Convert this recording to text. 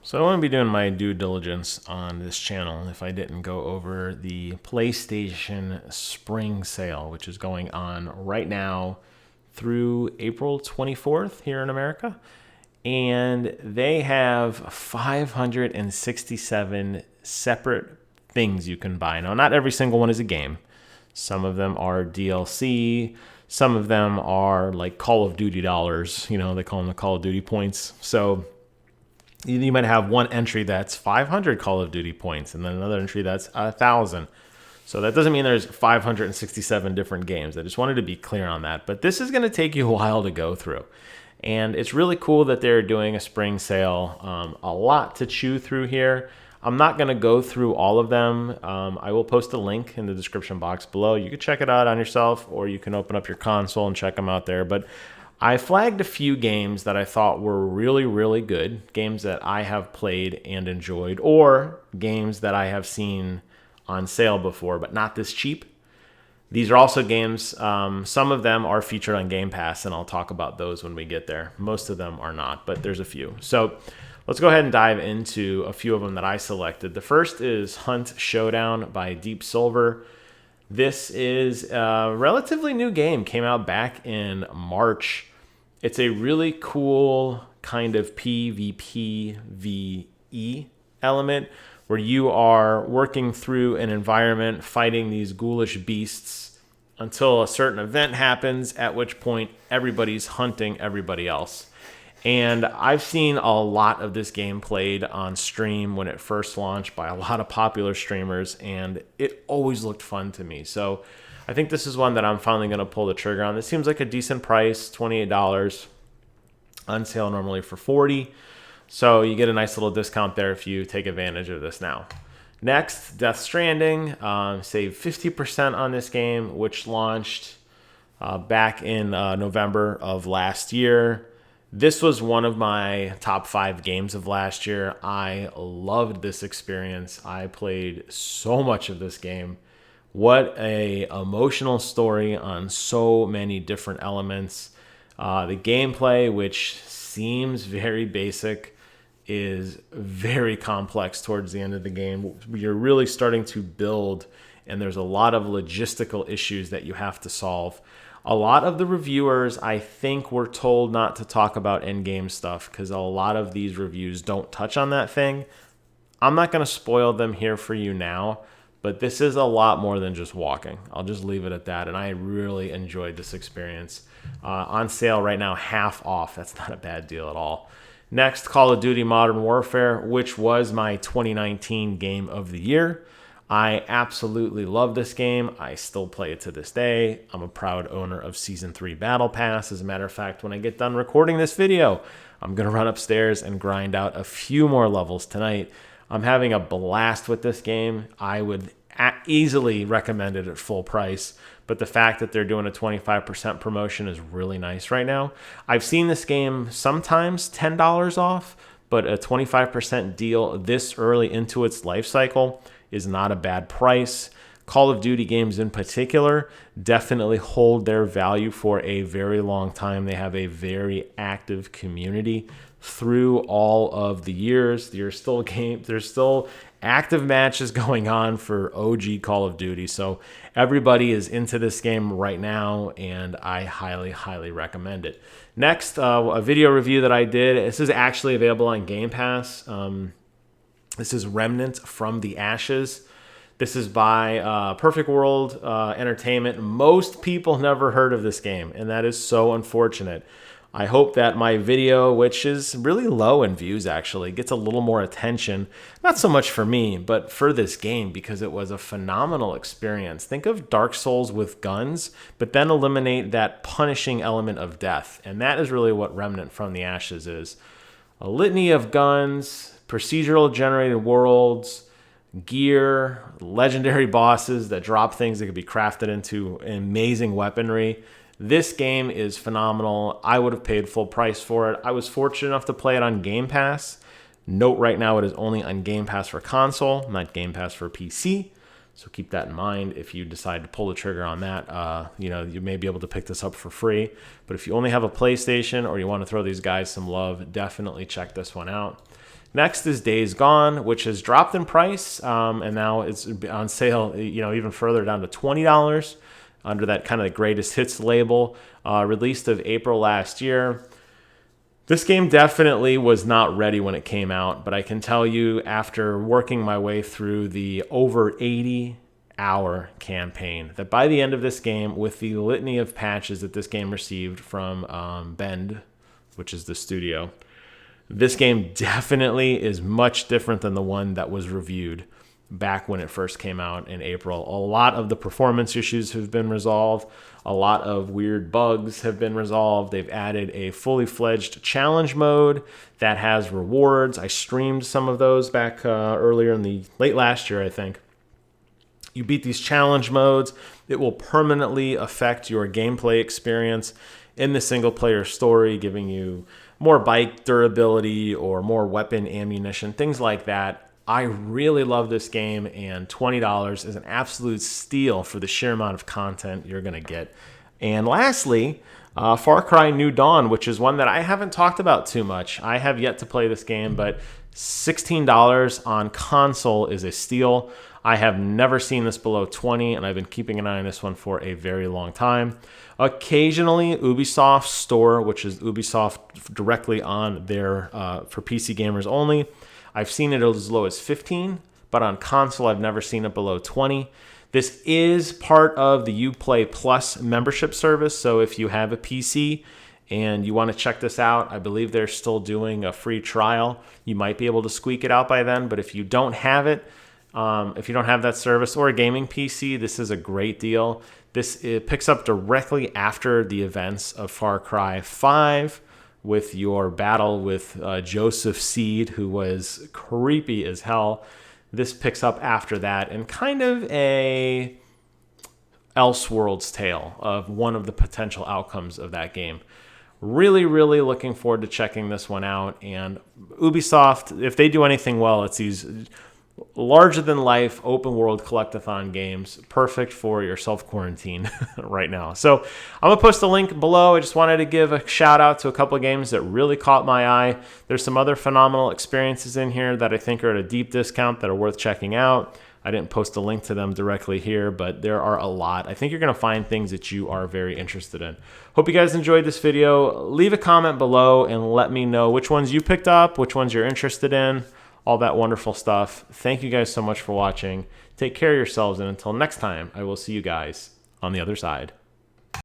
So I wouldn't be doing my due diligence on this channel if I didn't go over the PlayStation Spring Sale, which is going on right now through April 24th here in America. And they have 567 separate things you can buy. Now, not every single one is a game. Some of them are DLC. Some of them are like Call of Duty dollars. You know, they call them the Call of Duty points. So you might have one entry that's 500 Call of Duty points and then another entry that's 1,000. So that doesn't mean there's 567 different games. I just wanted to be clear on that. But this is going to take you a while to go through. And it's really cool that they're doing a spring sale. A lot to chew through here. I'm not going to go through all of them. I will post a link in the description box below. You can check it out on yourself, or you can open up your console and check them out there. But I flagged a few games that I thought were really, really good, games that I have played and enjoyed, or games that I have seen on sale before, but not this cheap. These are also games, some of them are featured on Game Pass, and I'll talk about those when we get there. Most of them are not, but there's a few. So let's go ahead and dive into a few of them that I selected. The first is Hunt Showdown by Deep Silver. This is a relatively new game, came out back in March. It's a really cool kind of PvPvE element where you are working through an environment, fighting these ghoulish beasts until a certain event happens, at which point everybody's hunting everybody else. And I've seen a lot of this game played on stream when it first launched by a lot of popular streamers, and it always looked fun to me. So I think this is one that I'm finally going to pull the trigger on. This seems like a decent price, $28, on sale normally for $40. So you get a nice little discount there if you take advantage of this now. Next, Death Stranding. Save 50% on this game, which launched back in November of last year. This was one of my top 5 games of last year. I loved this experience. I played so much of this game. What a emotional story on so many different elements. The gameplay, which seems very basic, is very complex towards the end of the game. You're really starting to build, and there's a lot of logistical issues that you have to solve. A lot of the reviewers, I think, were told not to talk about endgame stuff because a lot of these reviews don't touch on that thing. I'm not going to spoil them here for you now, but this is a lot more than just walking. I'll just leave it at that, and I really enjoyed this experience. On sale right now, half off. That's not a bad deal at all. Next, Call of Duty Modern Warfare, which was my 2019 game of the year. I absolutely love this game. I still play it to this day. I'm a proud owner of Season 3 Battle Pass. As a matter of fact, when I get done recording this video, I'm going to run upstairs and grind out a few more levels tonight. I'm having a blast with this game. I would easily recommend it at full price, but the fact that they're doing a 25% promotion is really nice right now. I've seen this game sometimes $10 off, but a 25% deal this early into its life cycle is not a bad price. Call of Duty games in particular definitely hold their value for a very long time. They have a very active community through all of the years. There's still active matches going on for OG Call of Duty. So everybody is into this game right now, and I highly, highly recommend it. Next, a video review that I did. This is actually available on Game Pass. This is Remnant from the Ashes. This is by Perfect World Entertainment. Most people never heard of this game, and that is so unfortunate. I hope that my video, which is really low in views actually, gets a little more attention. Not so much for me, but for this game, because it was a phenomenal experience. Think of Dark Souls with guns, but then eliminate that punishing element of death. And that is really what Remnant from the Ashes is. A litany of guns, procedural generated worlds, gear, legendary bosses that drop things that could be crafted into amazing weaponry. This game is phenomenal. I would have paid full price for it. I was fortunate enough to play it on Game Pass. Note right now it is only on Game Pass for console, not Game Pass for PC. So keep that in mind if you decide to pull the trigger on that. You may be able to pick this up for free. But if you only have a PlayStation or you want to throw these guys some love, definitely check this one out. Next is Days Gone, which has dropped in price, and now it's on sale, even further down to $20 under that kind of the greatest hits label, released of April last year. This game definitely was not ready when it came out, but I can tell you after working my way through the over 80-hour campaign that by the end of this game, with the litany of patches that this game received from Bend, which is the studio, this game definitely is much different than the one that was reviewed back when it first came out in April. A lot of the performance issues have been resolved. A lot of weird bugs have been resolved. They've added a fully fledged challenge mode that has rewards. I streamed some of those back earlier in the late last year, I think. You beat these challenge modes, it will permanently affect your gameplay experience in the single player story, giving you more bike durability or more weapon ammunition, things like that. I really love this game, and $20 is an absolute steal for the sheer amount of content you're going to get. And lastly, Far Cry New Dawn, which is one that I haven't talked about too much. I have yet to play this game, but $16 on console is a steal. I have never seen this below 20, and I've been keeping an eye on this one for a very long time. Occasionally, Ubisoft Store, which is Ubisoft directly on their for PC gamers only, I've seen it as low as 15, but on console, I've never seen it below 20. This is part of the Uplay Plus membership service, so if you have a PC and you want to check this out, I believe they're still doing a free trial. You might be able to squeak it out by then, but if you don't have it, if you don't have that service or a gaming PC, this is a great deal. It picks up directly after the events of Far Cry 5 with your battle with Joseph Seed, who was creepy as hell. This picks up after that and kind of a Elseworlds tale of one of the potential outcomes of that game. Really, really looking forward to checking this one out. And Ubisoft, if they do anything well, it's these larger-than-life open-world collectathon games, perfect for your self-quarantine right now. So I'm going to post a link below. I just wanted to give a shout-out to a couple of games that really caught my eye. There's some other phenomenal experiences in here that I think are at a deep discount that are worth checking out. I didn't post a link to them directly here, but there are a lot. I think you're going to find things that you are very interested in. Hope you guys enjoyed this video. Leave a comment below and let me know which ones you picked up, which ones you're interested in, all that wonderful stuff. Thank you guys so much for watching. Take care of yourselves, and until next time, I will see you guys on the other side.